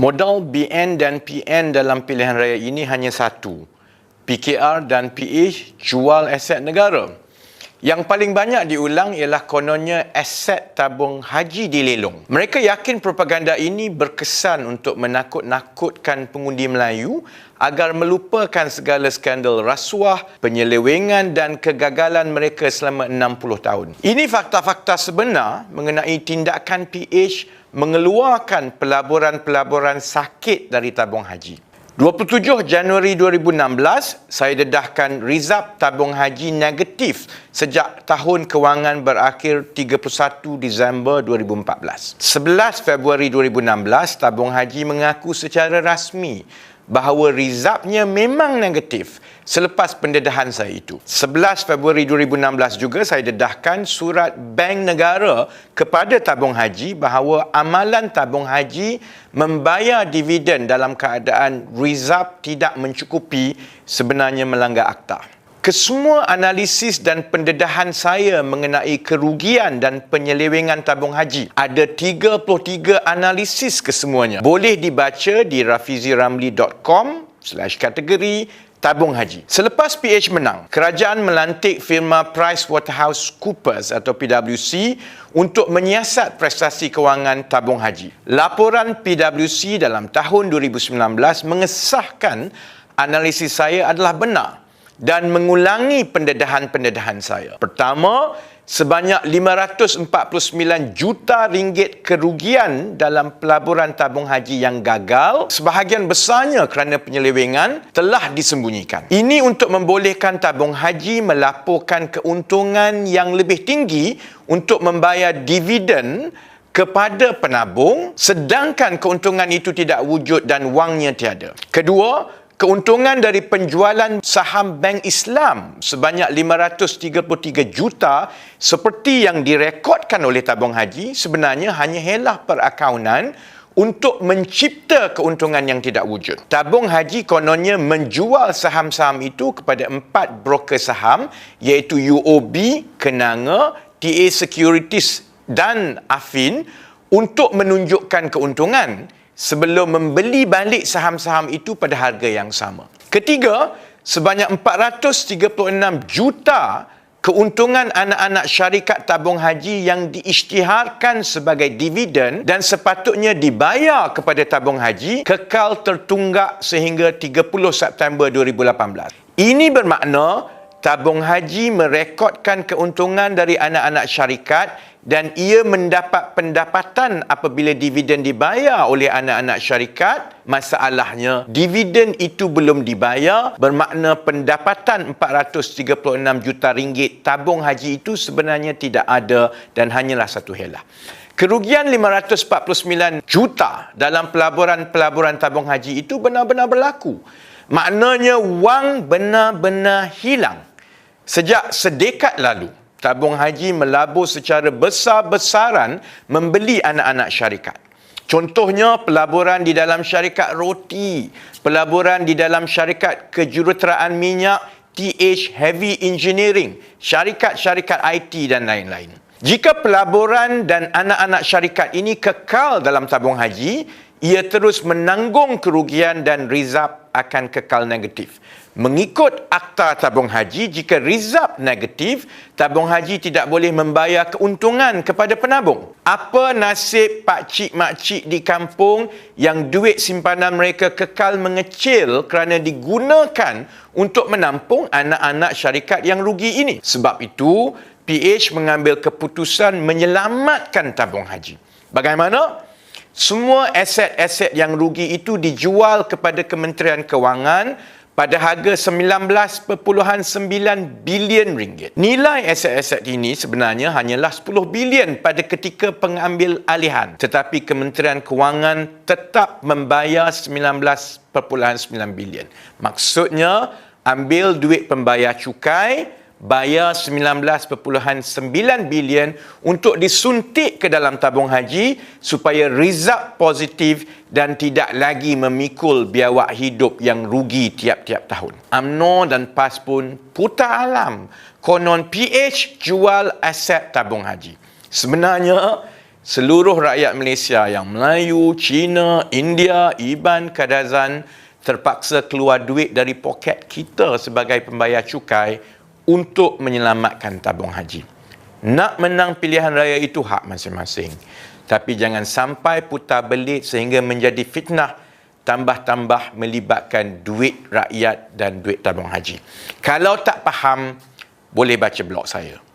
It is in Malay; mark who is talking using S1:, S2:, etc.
S1: Modal BN dan PN dalam pilihan raya ini hanya satu. PKR dan PH jual aset negara. Yang paling banyak diulang ialah kononnya aset tabung haji dilelong. Mereka yakin propaganda ini berkesan untuk menakut-nakutkan pengundi Melayu agar melupakan segala skandal rasuah, penyelewengan dan kegagalan mereka selama 60 tahun. Ini fakta-fakta sebenar mengenai tindakan PH mengeluarkan pelaburan-pelaburan sakit dari tabung haji. 27 Januari 2016, saya dedahkan rizab tabung haji negatif sejak tahun kewangan berakhir 31 Disember 2014. 11 Februari 2016, tabung haji mengaku secara rasmi bahawa rizabnya memang negatif selepas pendedahan saya itu. 11 Februari 2016 juga saya dedahkan surat Bank Negara kepada tabung haji bahawa amalan tabung haji membayar dividen dalam keadaan rizab tidak mencukupi sebenarnya melanggar akta. Kesemua analisis dan pendedahan saya mengenai kerugian dan penyelewengan tabung haji. Ada 33 analisis kesemuanya. Boleh dibaca di rafiziramli.com/kategori tabung haji. Selepas PH menang, kerajaan melantik firma PricewaterhouseCoopers atau PwC untuk menyiasat prestasi kewangan tabung haji. Laporan PwC dalam tahun 2019 mengesahkan analisis saya adalah benar dan mengulangi pendedahan-pendedahan saya. Pertama, sebanyak 549 juta ringgit kerugian dalam pelaburan tabung haji yang gagal, sebahagian besarnya kerana penyelewengan, telah disembunyikan. Ini untuk membolehkan tabung haji melaporkan keuntungan yang lebih tinggi untuk membayar dividen kepada penabung, sedangkan keuntungan itu tidak wujud dan wangnya tiada. Kedua, keuntungan dari penjualan saham Bank Islam sebanyak 533 juta seperti yang direkodkan oleh tabung haji sebenarnya hanya helah perakaunan untuk mencipta keuntungan yang tidak wujud. Tabung haji kononnya menjual saham-saham itu kepada 4 broker saham iaitu UOB, Kenanga, TA Securities dan Affin untuk menunjukkan keuntungan sebelum membeli balik saham-saham itu pada harga yang sama. Ketiga, sebanyak 436 juta keuntungan anak-anak syarikat tabung haji yang diisytiharkan sebagai dividen dan sepatutnya dibayar kepada tabung haji kekal tertunggak sehingga 30 September 2018. Ini bermakna tabung haji merekodkan keuntungan dari anak-anak syarikat dan ia mendapat pendapatan apabila dividen dibayar oleh anak-anak syarikat. Masalahnya, dividen itu belum dibayar, bermakna pendapatan 436 juta ringgit tabung haji itu sebenarnya tidak ada dan hanyalah satu helah. Kerugian 549 juta dalam pelaburan-pelaburan tabung haji itu benar-benar berlaku. Maknanya wang benar-benar hilang. Sejak sedekad lalu, tabung haji melabur secara besar-besaran membeli anak-anak syarikat. Contohnya pelaburan di dalam syarikat roti, pelaburan di dalam syarikat kejuruteraan minyak, TH Heavy Engineering, syarikat-syarikat IT dan lain-lain. Jika pelaburan dan anak-anak syarikat ini kekal dalam tabung haji, ia terus menanggung kerugian dan rizab akan kekal negatif. Mengikut akta tabung haji, jika rizab negatif, tabung haji tidak boleh membayar keuntungan kepada penabung. Apa nasib pakcik-makcik di kampung yang duit simpanan mereka kekal mengecil kerana digunakan untuk menampung anak-anak syarikat yang rugi ini? Sebab itu, PH mengambil keputusan menyelamatkan tabung haji. Bagaimana? Semua aset-aset yang rugi itu dijual kepada Kementerian Kewangan pada harga 19.9 bilion ringgit. Nilai aset-aset ini sebenarnya hanyalah 10 bilion pada ketika pengambil alihan. Tetapi Kementerian Kewangan tetap membayar 19.9 bilion. Maksudnya, ambil duit pembayar cukai, bayar 19.9 bilion untuk disuntik ke dalam tabung haji supaya rizab positif dan tidak lagi memikul biawak hidup yang rugi tiap-tiap tahun. UMNO dan PAS pun putar alam konon PH jual aset tabung haji. Sebenarnya seluruh rakyat Malaysia yang Melayu, Cina, India, Iban, Kadazan terpaksa keluar duit dari poket kita sebagai pembayar cukai untuk menyelamatkan tabung haji. Nak menang pilihan raya itu hak masing-masing. Tapi jangan sampai putar belit sehingga menjadi fitnah tambah-tambah melibatkan duit rakyat dan duit tabung haji. Kalau tak faham, boleh baca blog saya.